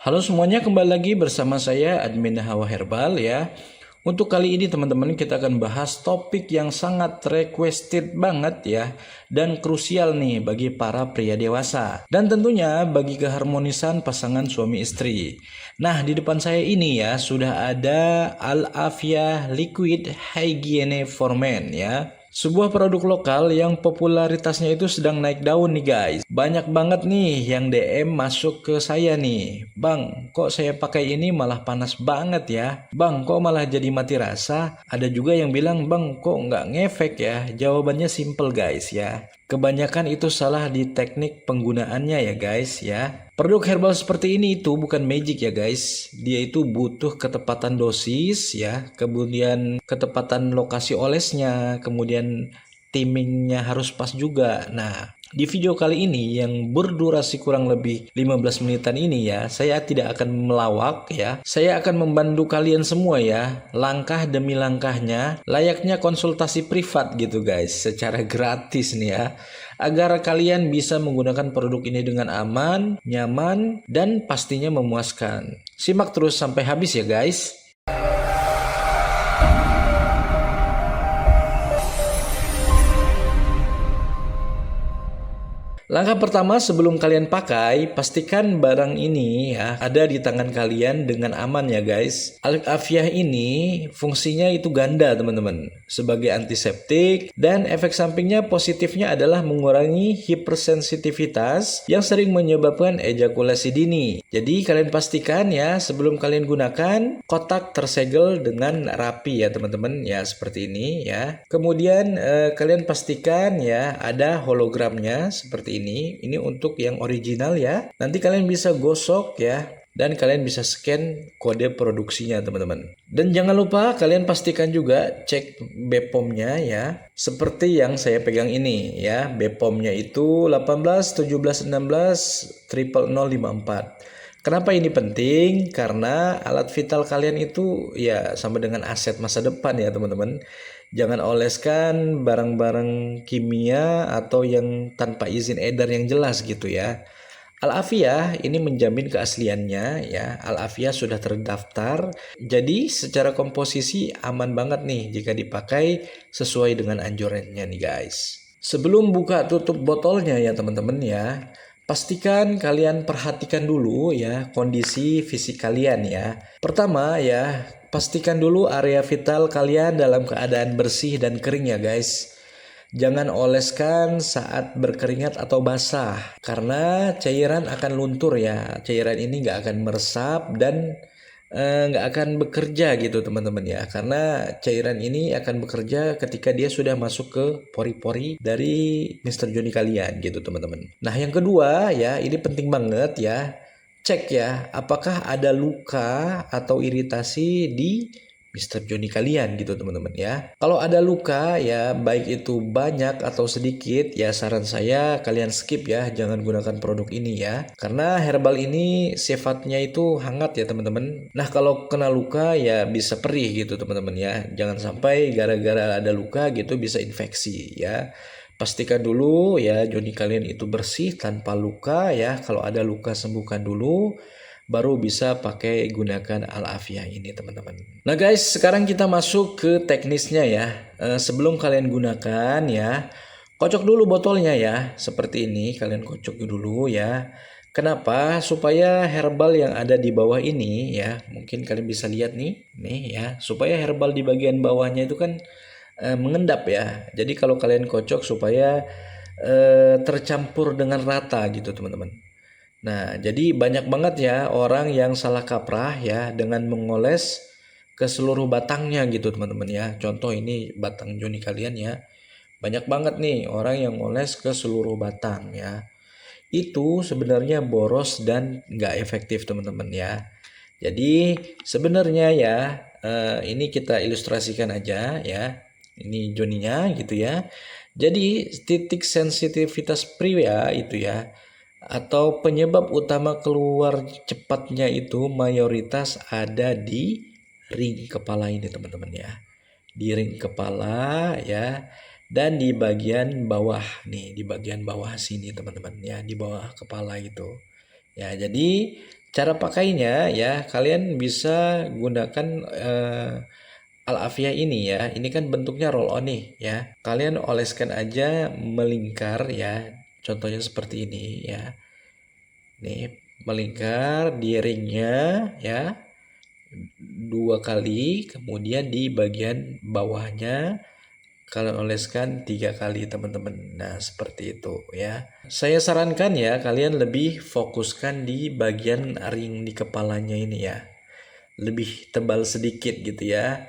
Halo semuanya, kembali lagi bersama saya Admin Hawa Herbal ya. Untuk kali ini teman-teman kita akan bahas topik yang sangat requested banget ya dan krusial nih bagi para pria dewasa dan tentunya bagi keharmonisan pasangan suami istri. Nah, di depan saya ini ya sudah ada Al-Afia Liquid Hygiene for Men ya. Sebuah produk lokal yang popularitasnya itu sedang naik daun nih guys. Banyak banget nih yang DM masuk ke saya nih. Bang, kok saya pakai ini malah panas banget ya? Bang, kok malah jadi mati rasa? Ada juga yang bilang, bang, kok nggak ngefek ya? Jawabannya simple guys ya. Kebanyakan itu salah di teknik penggunaannya ya guys ya. Produk herbal seperti ini itu bukan magic ya guys. Dia itu butuh ketepatan dosis ya, kemudian ketepatan lokasi olesnya, kemudian timingnya harus pas juga. Nah, di video kali ini yang berdurasi kurang lebih 15 menitan ini ya, saya tidak akan melawak ya. Saya akan membantu kalian semua ya, langkah demi langkahnya, layaknya konsultasi privat gitu guys, secara gratis nih ya. Agar kalian bisa menggunakan produk ini dengan aman, nyaman, dan pastinya memuaskan. Simak terus sampai habis ya guys. Langkah pertama sebelum kalian pakai, pastikan barang ini ya ada di tangan kalian dengan aman ya guys. Al-Afiah ini fungsinya itu ganda teman-teman. Sebagai antiseptik dan efek sampingnya positifnya adalah mengurangi hipersensitivitas yang sering menyebabkan ejakulasi dini. Jadi kalian pastikan ya sebelum kalian gunakan kotak tersegel dengan rapi ya teman-teman ya seperti ini ya. Kemudian kalian pastikan ya ada hologramnya seperti ini. Ini untuk yang original ya. Nanti kalian bisa gosok ya. Dan kalian bisa scan kode produksinya teman-teman. Dan jangan lupa kalian pastikan juga cek BPOM-nya ya. Seperti yang saya pegang ini ya. BPOM-nya itu 18 17 16 00054. Kenapa ini penting? Karena alat vital kalian itu ya sama dengan aset masa depan ya teman-teman. Jangan oleskan barang-barang kimia atau yang tanpa izin edar yang jelas gitu ya. Al-Afia ini menjamin keasliannya ya. Al-Afia sudah terdaftar. Jadi secara komposisi aman banget nih jika dipakai sesuai dengan anjurannya nih guys. Sebelum buka tutup botolnya ya teman-teman ya, pastikan kalian perhatikan dulu ya kondisi fisik kalian ya. Pertama ya, pastikan dulu area vital kalian dalam keadaan bersih dan kering ya guys. Jangan oleskan saat berkeringat atau basah karena cairan akan luntur ya. Cairan ini nggak akan meresap dan nggak akan bekerja gitu teman-teman ya. Karena cairan ini akan bekerja ketika dia sudah masuk ke pori-pori dari Mister Johnny kalian gitu teman-teman. Nah yang kedua ya ini penting banget ya. Cek ya, apakah ada luka atau iritasi di Mister Johnny kalian gitu teman-teman ya. Kalau ada luka ya baik itu banyak atau sedikit ya saran saya kalian skip ya, jangan gunakan produk ini ya. Karena herbal ini sifatnya itu hangat ya teman-teman. Nah kalau kena luka ya bisa perih gitu teman-teman ya. Jangan sampai gara-gara ada luka gitu bisa infeksi ya. Pastikan dulu ya Joni kalian itu bersih tanpa luka ya. Kalau ada luka sembuhkan dulu baru bisa pakai gunakan Al-Afia ini teman-teman. Nah guys, sekarang kita masuk ke teknisnya ya. Sebelum kalian gunakan ya, kocok dulu botolnya ya. Seperti ini kalian kocok dulu ya. Kenapa? Supaya herbal yang ada di bawah ini ya, mungkin kalian bisa lihat nih ya, supaya herbal di bagian bawahnya itu kan mengendap ya. Jadi kalau kalian kocok supaya tercampur dengan rata gitu teman-teman. Nah, jadi banyak banget ya orang yang salah kaprah ya dengan mengoles ke seluruh batangnya gitu teman-teman ya. Contoh ini batang Joni kalian ya. Banyak banget nih orang yang ngoles ke seluruh batang ya. Itu sebenarnya boros dan nggak efektif teman-teman ya. Jadi sebenarnya ya ini kita ilustrasikan aja ya. Ini Joninya gitu ya. Jadi titik sensitivitas pria itu ya atau penyebab utama keluar cepatnya itu mayoritas ada di ring kepala ini teman-teman ya. Di ring kepala ya dan di bagian bawah nih, di bagian bawah sini teman-teman ya, di bawah kepala itu. Ya, jadi Cara pakainya ya, kalian bisa gunakan Al-Afiyah ini ya. Ini kan bentuknya roll on nih ya. Kalian oleskan aja melingkar ya. Contohnya seperti ini ya. Nih, melingkar di ringnya ya. 2 kali, kemudian di bagian bawahnya kalian oleskan 3 kali teman-teman. Nah seperti itu ya. Saya sarankan ya kalian lebih fokuskan di bagian ring di kepalanya ini ya. Lebih tebal sedikit gitu ya.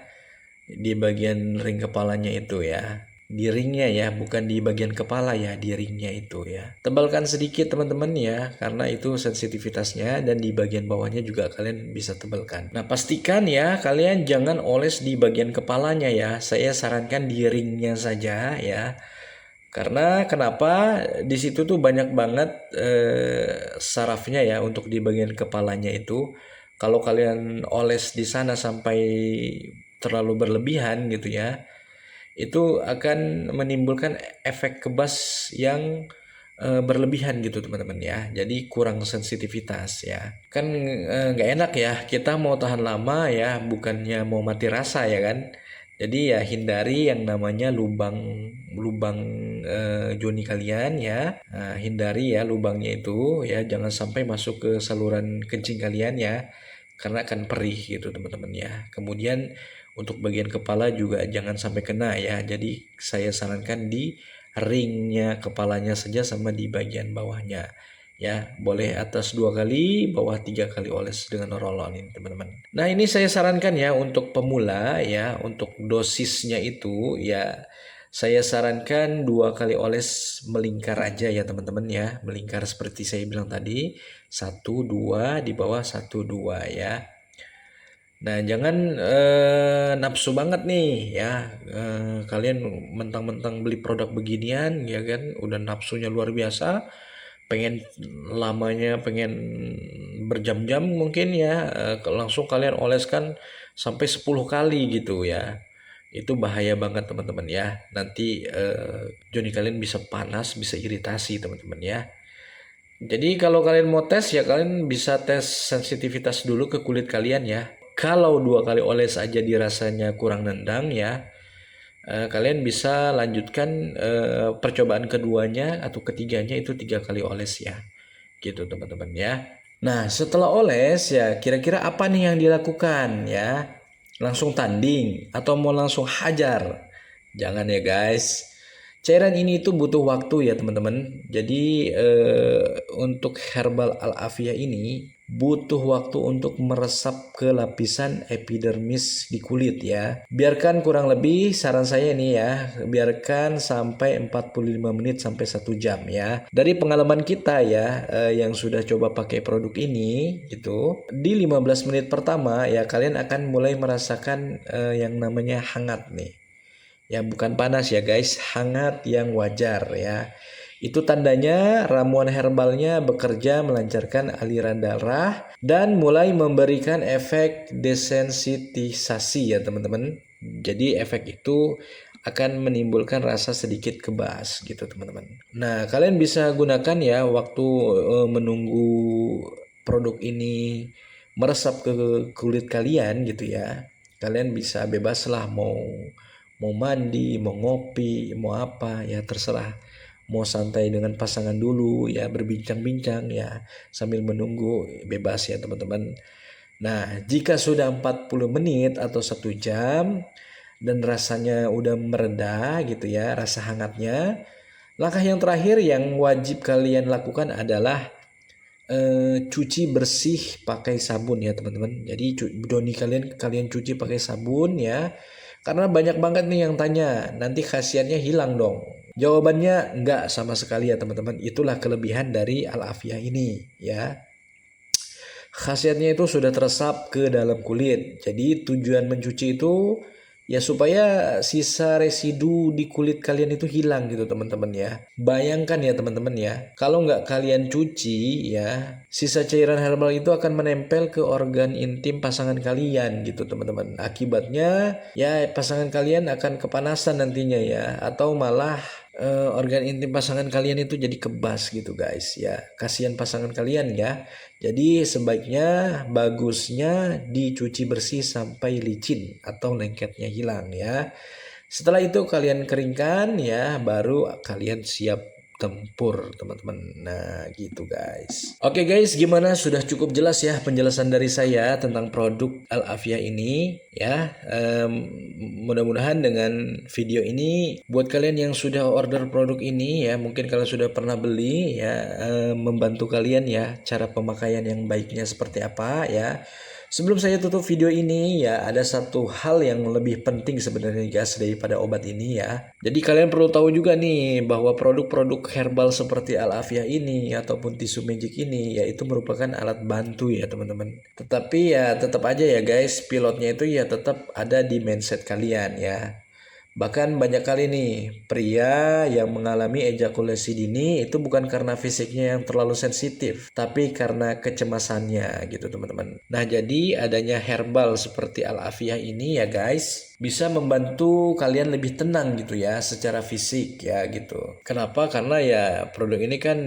Di bagian ring kepalanya itu ya. Di ringnya ya, bukan di bagian kepala ya, di ringnya itu ya. Tebalkan sedikit teman-teman ya, karena itu sensitivitasnya, dan di bagian bawahnya juga kalian bisa tebalkan. Nah pastikan ya, kalian jangan oles di bagian kepalanya ya. Saya sarankan di ringnya saja ya. Karena kenapa di situ tuh banyak banget sarafnya ya untuk di bagian kepalanya itu. Kalau kalian oles di sana sampai terlalu berlebihan gitu ya, itu akan menimbulkan efek kebas yang berlebihan gitu teman-teman ya. Jadi kurang sensitivitas ya. Kan nggak enak ya, kita mau tahan lama ya, bukannya mau mati rasa ya kan. Jadi ya hindari yang namanya lubang joni kalian ya. Nah, hindari ya lubangnya itu ya, jangan sampai masuk ke saluran kencing kalian ya. Karena akan perih gitu teman-teman ya. Kemudian untuk bagian kepala juga jangan sampai kena ya. Jadi saya sarankan di ringnya kepalanya saja sama di bagian bawahnya. Ya, boleh atas 2 kali, bawah 3 kali oles dengan roll-on ini teman-teman. Nah ini saya sarankan ya untuk pemula ya, untuk dosisnya itu ya saya sarankan 2 kali oles melingkar aja ya teman-teman ya. Melingkar seperti saya bilang tadi, 1, 2 di bawah 1, 2 ya. Nah, jangan nafsu banget nih ya. Kalian mentang-mentang beli produk beginian ya kan, udah nafsunya luar biasa, pengen lamanya, pengen berjam-jam mungkin ya, langsung kalian oleskan sampai 10 kali gitu ya. Itu bahaya banget teman-teman ya. Nanti joni kalian bisa panas, bisa iritasi teman-teman ya. Jadi kalau kalian mau tes ya kalian bisa tes sensitivitas dulu ke kulit kalian ya. Kalau 2 kali oles aja dirasanya kurang nendang ya, kalian bisa lanjutkan percobaan keduanya atau ketiganya itu 3 kali oles ya. Gitu teman-teman ya. Nah setelah oles ya kira-kira apa nih yang dilakukan ya? Langsung tanding atau mau langsung hajar? Jangan ya guys. Cairan ini itu butuh waktu ya teman-teman. Jadi untuk herbal al-afiyah ini butuh waktu untuk meresap ke lapisan epidermis di kulit ya. Biarkan kurang lebih, saran saya ini ya, biarkan sampai 45 menit sampai 1 jam ya. Dari pengalaman kita ya yang sudah coba pakai produk ini itu, di 15 menit pertama ya kalian akan mulai merasakan yang namanya hangat nih. Ya bukan panas ya guys, hangat yang wajar ya. Itu tandanya ramuan herbalnya bekerja melancarkan aliran darah dan mulai memberikan efek desensitisasi ya teman-teman. Jadi efek itu akan menimbulkan rasa sedikit kebas gitu teman-teman. Nah kalian bisa gunakan ya waktu menunggu produk ini meresap ke kulit kalian gitu ya. Kalian bisa bebas lah mau mandi, mau ngopi, mau apa ya terserah. Mau santai dengan pasangan dulu ya, berbincang-bincang ya sambil menunggu, bebas ya teman-teman. Nah, jika sudah 40 menit atau 1 jam dan rasanya udah mereda gitu ya, rasa hangatnya, langkah yang terakhir yang wajib kalian lakukan adalah cuci bersih pakai sabun ya teman-teman. Jadi doni kalian cuci pakai sabun ya. Karena banyak banget nih yang tanya, nanti khasiatnya hilang dong. Jawabannya enggak sama sekali ya teman-teman. Itulah kelebihan dari Al-Afiyah ini ya. Khasiatnya itu sudah teresap ke dalam kulit. Jadi tujuan mencuci itu ya supaya sisa residu di kulit kalian itu hilang gitu teman-teman ya. Bayangkan ya teman-teman ya, kalau nggak kalian cuci ya, sisa cairan herbal itu akan menempel ke organ intim pasangan kalian gitu teman-teman. Akibatnya ya pasangan kalian akan kepanasan nantinya ya, atau malah organ intim pasangan kalian itu jadi kebas gitu guys ya. Kasihan pasangan kalian ya. Jadi sebaiknya bagusnya dicuci bersih sampai licin atau lengketnya hilang ya. Setelah itu kalian keringkan ya, baru kalian siap tempur teman-teman. Nah gitu guys. Oke guys, gimana, sudah cukup jelas ya penjelasan dari saya tentang produk Al Afia ini ya. Mudah-mudahan dengan video ini buat kalian yang sudah order produk ini ya, mungkin kalian sudah pernah beli ya, membantu kalian ya cara pemakaian yang baiknya seperti apa ya. Sebelum saya tutup video ini ya, ada satu hal yang lebih penting sebenarnya guys daripada obat ini ya. Jadi kalian perlu tahu juga nih bahwa produk-produk herbal seperti Al Afia ini ataupun tisu magic ini ya, itu merupakan alat bantu ya teman-teman. Tetapi ya tetap aja ya guys, pilotnya itu ya tetap ada di mindset kalian ya. Bahkan banyak kali nih pria yang mengalami ejakulasi dini itu bukan karena fisiknya yang terlalu sensitif, tapi karena kecemasannya gitu teman-teman. Nah jadi adanya herbal seperti Al Afia ini ya guys, bisa membantu kalian lebih tenang gitu ya secara fisik ya gitu. Kenapa? Karena ya produk ini kan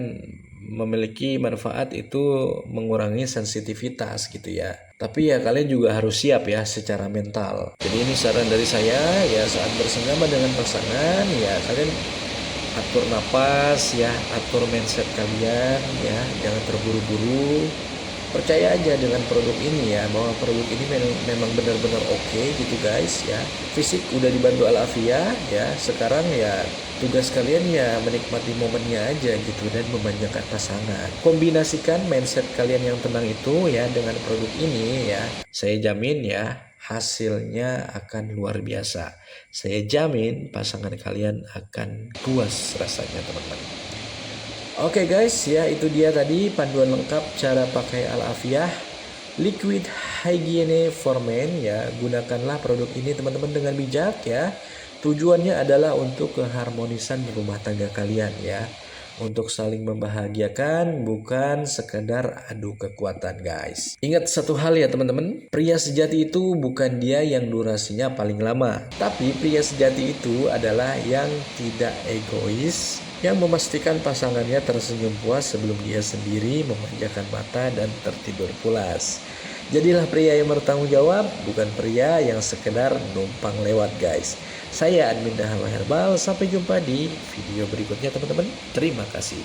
memiliki manfaat itu mengurangi sensitivitas gitu ya. Tapi ya kalian juga harus siap ya secara mental. Jadi ini saran dari saya ya, saat bersenggama dengan pasangan ya kalian atur napas ya, atur mindset kalian ya, jangan terburu-buru. Percaya aja dengan produk ini ya, bahwa produk ini memang benar-benar oke gitu guys ya. Fisik udah dibantu Al Afia ya, sekarang ya tugas kalian ya menikmati momennya aja gitu dan memanjakan pasangan. Kombinasikan mindset kalian yang tenang itu ya dengan produk ini ya, saya jamin ya hasilnya akan luar biasa. Saya jamin pasangan kalian akan puas rasanya teman-teman. Oke guys, ya itu dia tadi panduan lengkap cara pakai Al Afia Liquid Hygiene for Men ya. Gunakanlah produk ini teman-teman dengan bijak ya. Tujuannya adalah untuk keharmonisan rumah tangga kalian ya. Untuk saling membahagiakan, bukan sekedar adu kekuatan guys. Ingat satu hal ya teman-teman, pria sejati itu bukan dia yang durasinya paling lama, tapi pria sejati itu adalah yang tidak egois, yang memastikan pasangannya tersenyum puas sebelum dia sendiri memanjakan mata dan tertidur pulas. Jadilah pria yang bertanggung jawab, bukan pria yang sekedar numpang lewat guys. Saya Admin Dahama Herbal, sampai jumpa di video berikutnya teman-teman. Terima kasih.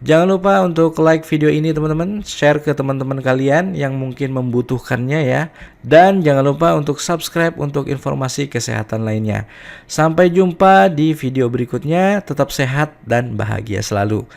Jangan lupa untuk like video ini teman-teman, share ke teman-teman kalian yang mungkin membutuhkannya ya. Dan jangan lupa untuk subscribe untuk informasi kesehatan lainnya. Sampai jumpa di video berikutnya, tetap sehat dan bahagia selalu.